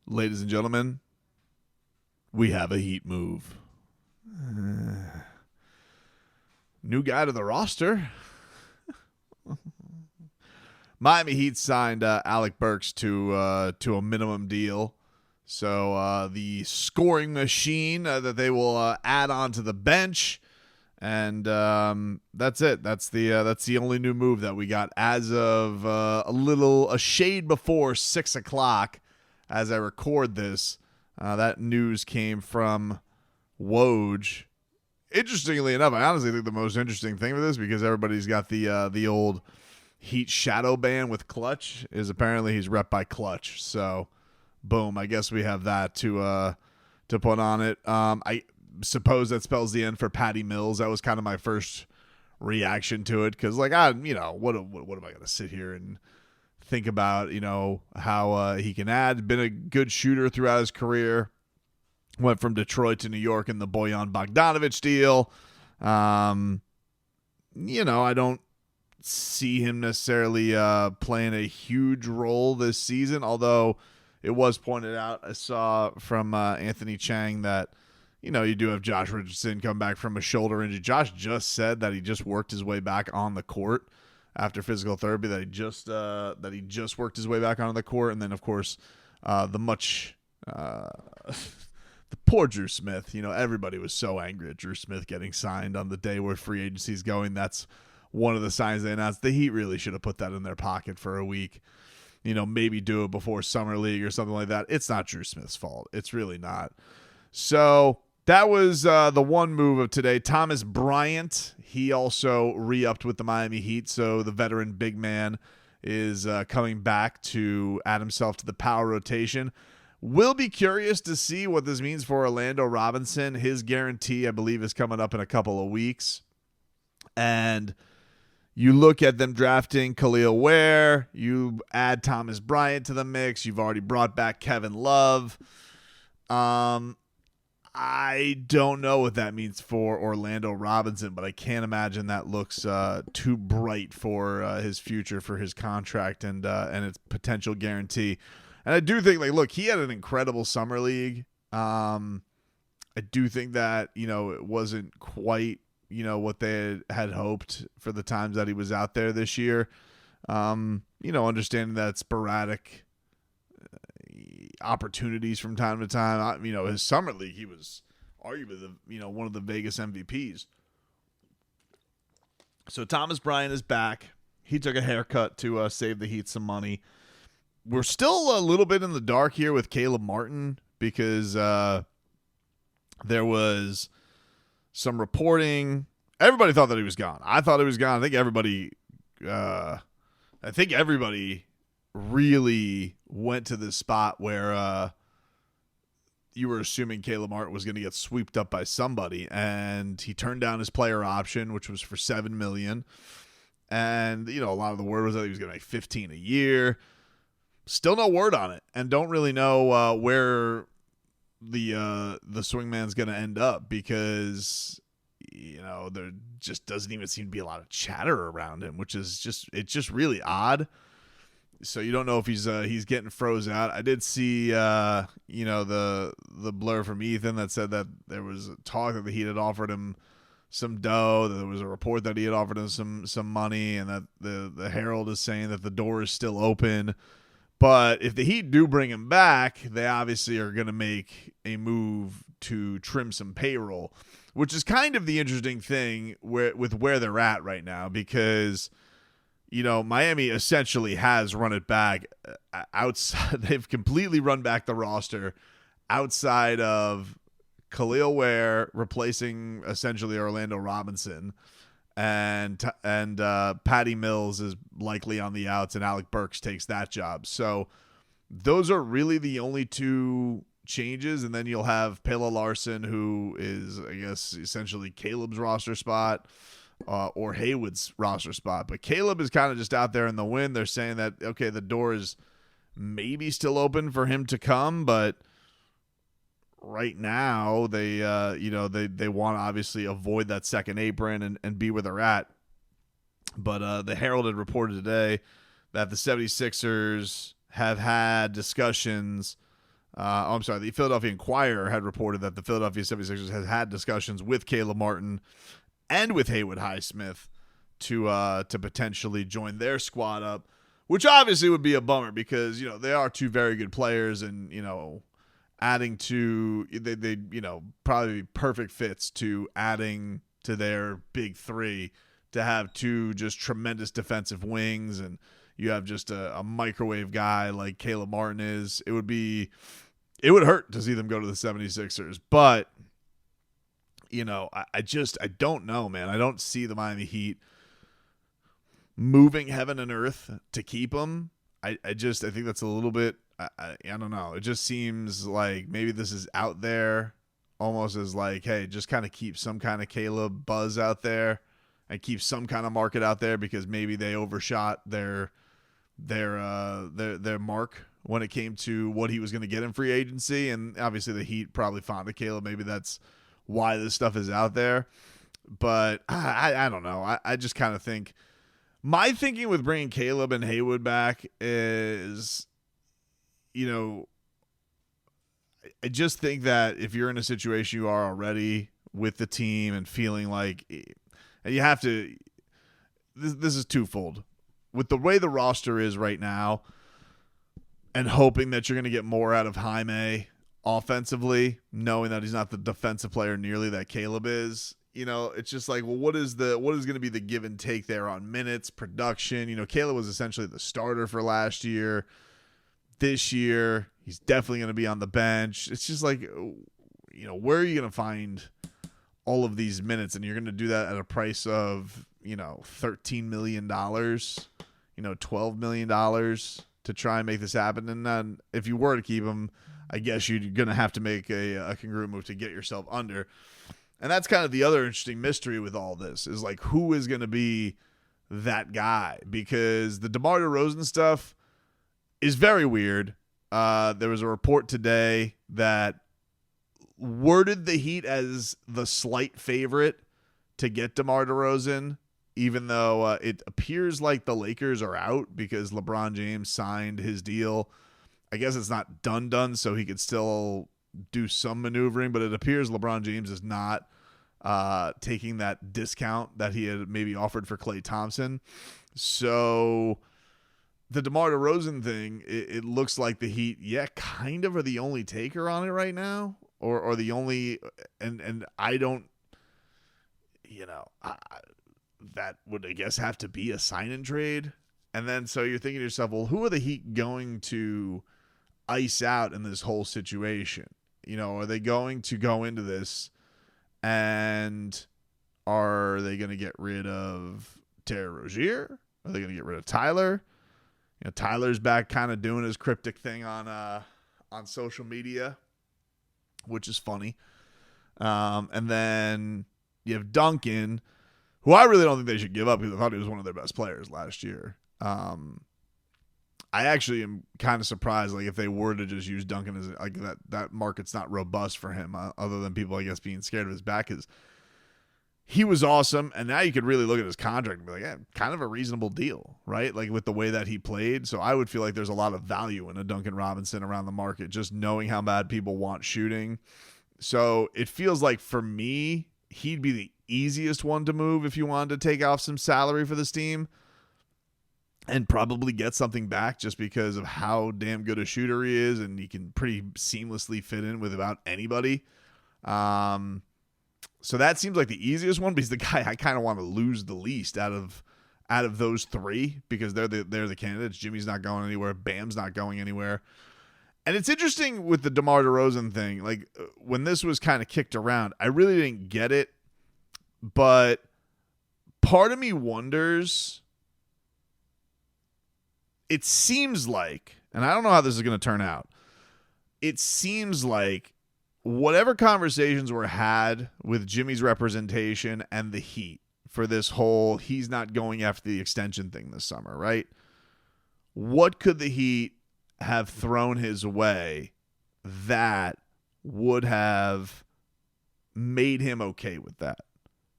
Ladies and gentlemen, we have a Heat move. New guy to the roster. Miami Heat signed Alec Burks to a minimum deal. So the scoring machine that they will add on to the bench. And that's it. That's the only new move that we got as of a shade before 6 o'clock. As I record this, that news came from Woj. Interestingly enough, I honestly think the most interesting thing with this, because everybody's got the old Heat shadow ban with Clutch, is apparently he's rep by Clutch. So, boom, I guess we have that to put on it. I suppose that spells the end for Patty Mills. That was kind of my first reaction to it, because what am I going to sit here and think about, how he can add. Been a good shooter throughout his career. Went from Detroit to New York in the Bojan Bogdanovic deal. I don't see him necessarily playing a huge role this season, although it was pointed out, I saw from Anthony Chang, that you do have Josh Richardson come back from a shoulder injury. Josh just said that he just worked his way back on the court after physical therapy, that he just worked his way back onto the court. And then, of course, the poor Drew Smith. Everybody was so angry at Drew Smith getting signed on the day where free agency is going. That's one of the signs they announced. The Heat really should have put that in their pocket for a week. Maybe do it before Summer League or something like that. It's not Drew Smith's fault. It's really not. So that was the one move of today. Thomas Bryant, he also re-upped with the Miami Heat. So the veteran big man is coming back to add himself to the power rotation. We'll be curious to see what this means for Orlando Robinson. His guarantee, I believe, is coming up in a couple of weeks. And you look at them drafting Khalil Ware. You add Thomas Bryant to the mix. You've already brought back Kevin Love. I don't know what that means for Orlando Robinson, but I can't imagine that looks too bright for his future, for his contract and its potential guarantee. And I do think, he had an incredible summer league. I do think that, it wasn't quite, what they had hoped for the times that he was out there this year. Understanding that sporadic opportunities from time to time. His summer league, he was arguably one of the Vegas MVPs. So Thomas Bryant is back. He took a haircut to save the Heat some money. We're still a little bit in the dark here with Caleb Martin, because there was some reporting. Everybody thought that he was gone. I thought he was gone. I think everybody really went to this spot where you were assuming Caleb Martin was going to get swept up by somebody, and he turned down his player option, which was for $7 million. And a lot of the word was that he was going to make $15 a year. Still no word on it, and don't really know where the swingman's going to end up, because there just doesn't even seem to be a lot of chatter around him, which is just really odd. So you don't know if he's getting froze out. I did see the blur from Ethan that said that there was talk that the Heat had offered him some dough. That there was a report that he had offered him some money, and that the Herald is saying that the door is still open. But if the Heat do bring him back, they obviously are going to make a move to trim some payroll, which is kind of the interesting thing with where they're at right now, because Miami essentially has run it back outside. They've completely run back the roster outside of Khalil Ware replacing essentially Orlando Robinson, and Patty Mills is likely on the outs, and Alec Burks takes that job. So those are really the only two changes, and then you'll have Pela Larson, who is, I guess, essentially Caleb's roster spot. Or Haywood's roster spot. But Caleb is kind of just out there in the wind. They're saying that, okay, the door is maybe still open for him to come, but right now they want to obviously avoid that second apron and be where they're at. But the Herald had reported today that the 76ers have had discussions I'm sorry, the Philadelphia Inquirer had reported that the Philadelphia 76ers has had discussions with Caleb Martin and with Haywood Highsmith to potentially join their squad up, which obviously would be a bummer because, you know, they are two very good players and, you know, adding to they you know, probably be perfect fits to adding to their big three to have two just tremendous defensive wings, and you have just a microwave guy like Caleb Martin is. It would hurt to see them go to the 76ers, but you know, I don't know, man. I don't see the Miami Heat moving heaven and earth to keep him. I think that's a little bit, I don't know. It just seems like maybe this is out there almost as like, hey, just kind of keep some kind of Caleb buzz out there and keep some kind of market out there because maybe they overshot their mark when it came to what he was going to get in free agency. And obviously the Heat probably fond of Caleb. Maybe that's why this stuff is out there. But I don't know. I just kind of think my thinking with bringing Caleb and Haywood back is, you know, I just think that if you're in a situation you are already with the team and feeling like, and you have to, this is twofold. With the way the roster is right now and hoping that you're going to get more out of Jaime offensively, knowing that he's not the defensive player nearly that Caleb is, you know, it's just like, well, what is going to be the give and take there on minutes, production? You know, Caleb was essentially the starter for last year. This year, he's definitely going to be on the bench. It's just like, you know, where are you going to find all of these minutes? And you're going to do that at a price of, you know, $13 million, you know, $12 million to try and make this happen. And then if you were to keep him, I guess you're going to have to make a congruent move to get yourself under. And that's kind of the other interesting mystery with all this is like, who is going to be that guy? Because the DeMar DeRozan stuff is very weird. There was a report today that worded the Heat as the slight favorite to get DeMar DeRozan, even though it appears like the Lakers are out because LeBron James signed his deal. I guess it's not done, so he could still do some maneuvering, but it appears LeBron James is not taking that discount that he had maybe offered for Klay Thompson. So the DeMar DeRozan thing, it looks like the Heat, kind of are the only taker on it right now, or the only, and I don't, you know, that would, I guess, have to be a sign and trade. And then so you're thinking to yourself, well, who are the Heat going to ice out in this whole situation? You know, are they going to go into this and are they going to get rid of Terry Rozier? Are they going to get rid of Tyler? You know, Tyler's back kind of doing his cryptic thing on social media, which is funny. And then you have Duncan, who I really don't think they should give up because I thought he was one of their best players last year. I actually am kind of surprised, like, if they were to just use Duncan as like that market's not robust for him, other than people, I guess, being scared of his back. Because he was awesome, and now you could really look at his contract and be like, kind of a reasonable deal, right? Like with the way that he played. So I would feel like there's a lot of value in a Duncan Robinson around the market, just knowing how bad people want shooting. So it feels like for me, he'd be the easiest one to move if you wanted to take off some salary for this team and probably get something back just because of how damn good a shooter he is, and he can pretty seamlessly fit in with about anybody. So that seems like the easiest one, but he's the guy I kind of want to lose the least out of those three because they're the candidates. Jimmy's not going anywhere. Bam's not going anywhere. And it's interesting with the DeMar DeRozan thing. Like, when this was kind of kicked around, I really didn't get it, but part of me wonders. It seems like, and I don't know how this is going to turn out, it seems like whatever conversations were had with Jimmy's representation and the Heat for this whole he's not going after the extension thing this summer, right? What could the Heat have thrown his way that would have made him okay with that,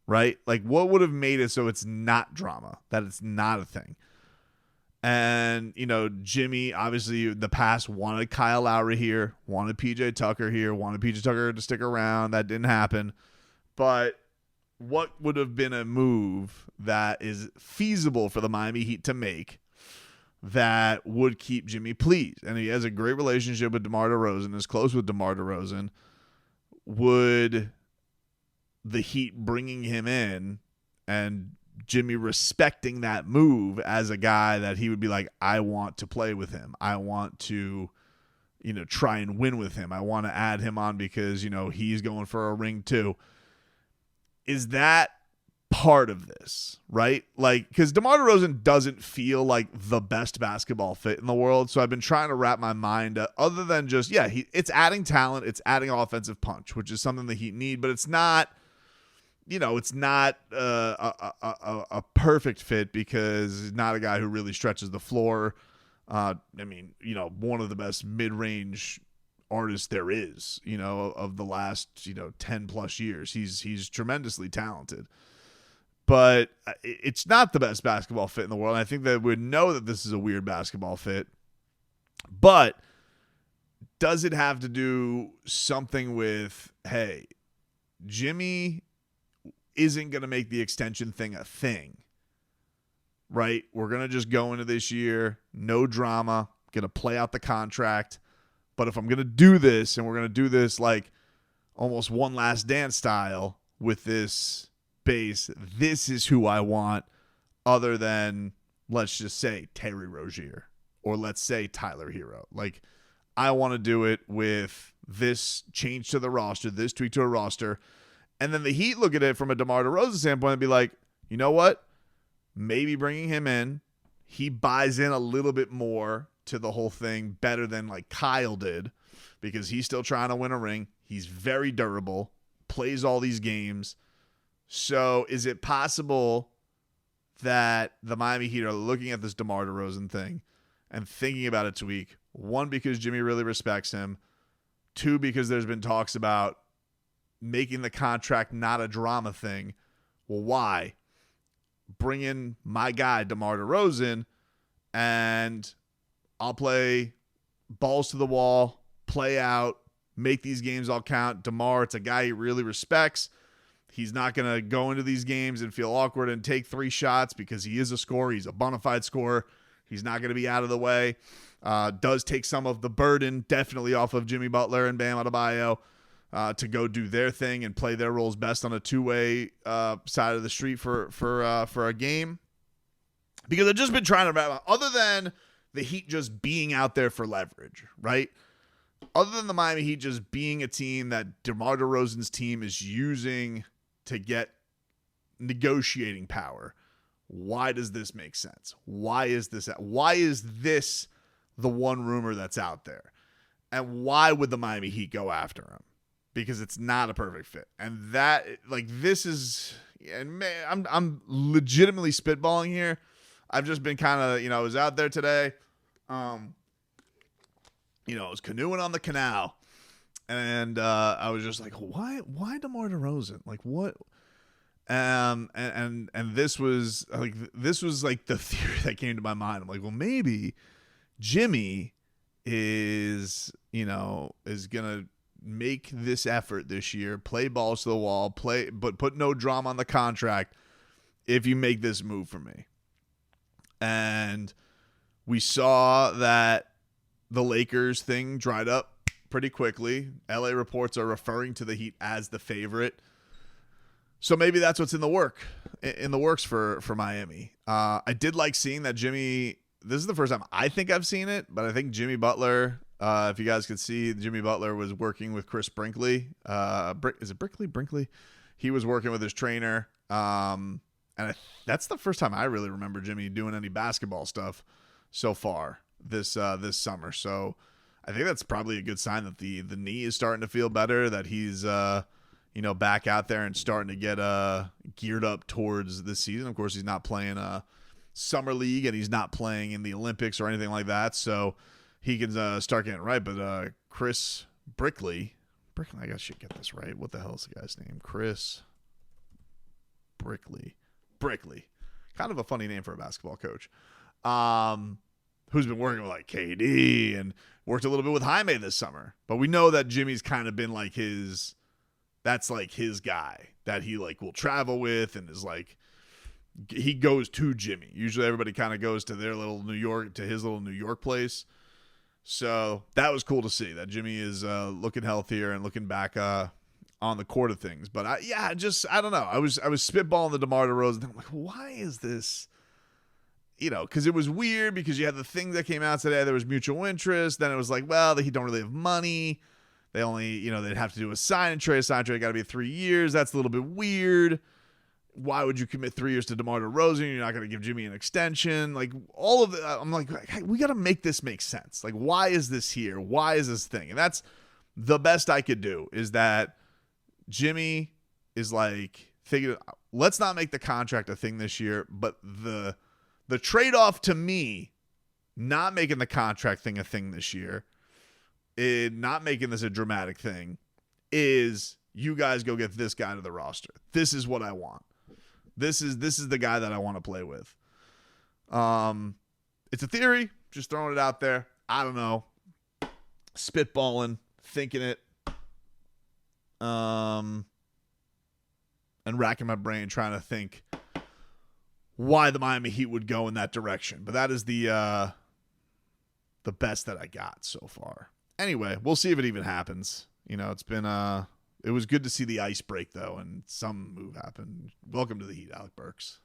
right? Like, what would have made it so it's not drama, that it's not a thing? And, Jimmy, obviously, the past wanted Kyle Lowry here, wanted PJ Tucker here, wanted PJ Tucker to stick around. That didn't happen. But what would have been a move that is feasible for the Miami Heat to make that would keep Jimmy pleased? And he has a great relationship with DeMar DeRozan, is close with DeMar DeRozan. Would the Heat bringing him in and Jimmy respecting that move as a guy that he would be like, I want to play with him. I want to, try and win with him. I want to add him on because, he's going for a ring too. Is that part of this, right? Like, because DeMar DeRozan doesn't feel like the best basketball fit in the world. So I've been trying to wrap my mind other than just, it's adding talent. It's adding offensive punch, which is something the Heat need, but it's not, it's not a perfect fit because he's not a guy who really stretches the floor. One of the best mid-range artists there is, of the last, 10 plus years. He's tremendously talented, but it's not the best basketball fit in the world. And I think that we know that this is a weird basketball fit, but does it have to do something with, hey, Jimmy isn't going to make the extension thing a thing, right? We're going to just go into this year, no drama, going to play out the contract. But if I'm going to do this, and we're going to do this like almost one last dance style with this base, this is who I want, other than, let's just say, Terry Rozier, or let's say Tyler Hero. Like, I want to do it with this change to the roster, this tweak to a roster. And then the Heat look at it from a DeMar DeRozan standpoint and be like, you know what? Maybe bringing him in, he buys in a little bit more to the whole thing better than like Kyle did, because he's still trying to win a ring. He's very durable, plays all these games. So is it possible that the Miami Heat are looking at this DeMar DeRozan thing and thinking about a tweak? One, because Jimmy really respects him. Two, because there's been talks about making the contract not a drama thing. Well, why? Bring in my guy, DeMar DeRozan, and I'll play balls to the wall, play out, make these games all count. DeMar, it's a guy he really respects. He's not going to go into these games and feel awkward and take 3 shots because he is a scorer. He's a bona fide scorer. He's not going to be out of the way. Does take some of the burden definitely off of Jimmy Butler and Bam Adebayo to go do their thing and play their roles best on a two-way side of the street for a game. Because I've just been trying to wrap, other than the Heat just being out there for leverage, right? Other than the Miami Heat just being a team that DeMar DeRozan's team is using to get negotiating power, why does this make sense? Why is this the one rumor that's out there? And why would the Miami Heat go after him? Because it's not a perfect fit. And that, like, this is, and man, I'm legitimately spitballing here. I've just been kind of, I was out there today. I was canoeing on the canal, and I was just like, why DeMar DeRozan? Like, what? And this was like the theory that came to my mind. I'm like, well, maybe Jimmy is gonna make this effort this year, play balls to the wall, but put no drama on the contract if you make this move for me. And we saw that the Lakers thing dried up pretty quickly. LA reports are referring to the Heat as the favorite. So maybe that's what's in the works for Miami. I did like seeing that Jimmy, this is the first time I think I've seen it, but I think Jimmy Butler, if you guys could see, Jimmy Butler was working with Chris Brinkley. Is it Brinkley? He was working with his trainer. And that's the first time I really remember Jimmy doing any basketball stuff so far this summer. So I think that's probably a good sign that the knee is starting to feel better, that he's back out there and starting to get geared up towards this season. Of course, he's not playing summer league and he's not playing in the Olympics or anything like that, so he can start getting it right. But Chris Brinkley, I guess I should get this right. What the hell is the guy's name? Chris Brinkley. Kind of a funny name for a basketball coach. who's been working with like KD and worked a little bit with Jaime this summer. But we know that Jimmy's kind of been like that's like his guy that he like will travel with and is like, he goes to Jimmy. Usually everybody kind of goes to his little New York place. So that was cool to see that Jimmy is looking healthier and looking back on the court of things. But I don't know. I was spitballing the DeMar DeRozan. I'm like, why is this? Because it was weird because you had the thing that came out today. There was mutual interest. Then it was like, well, he don't really have money. They only, they'd have to do a sign and trade. Sign and trade got to be 3 years. That's a little bit weird. Why would you commit 3 years to DeMar DeRozan? You're not going to give Jimmy an extension. Like all of it. I'm like, hey, we got to make this make sense. Like, why is this here? Why is this thing? And that's the best I could do is that Jimmy is like thinking, let's not make the contract a thing this year. But the trade-off to me, not making the contract thing a thing this year, not making this a dramatic thing, is you guys go get this guy to the roster. This is what I want. This is the guy that I want to play with. It's a theory, just throwing it out there. I don't know. Spitballing, thinking it. And racking my brain trying to think why the Miami Heat would go in that direction. But that is the best that I got so far. Anyway, we'll see if it even happens. It's been it was good to see the ice break though, and some move happened. Welcome to the Heat, Alec Burks.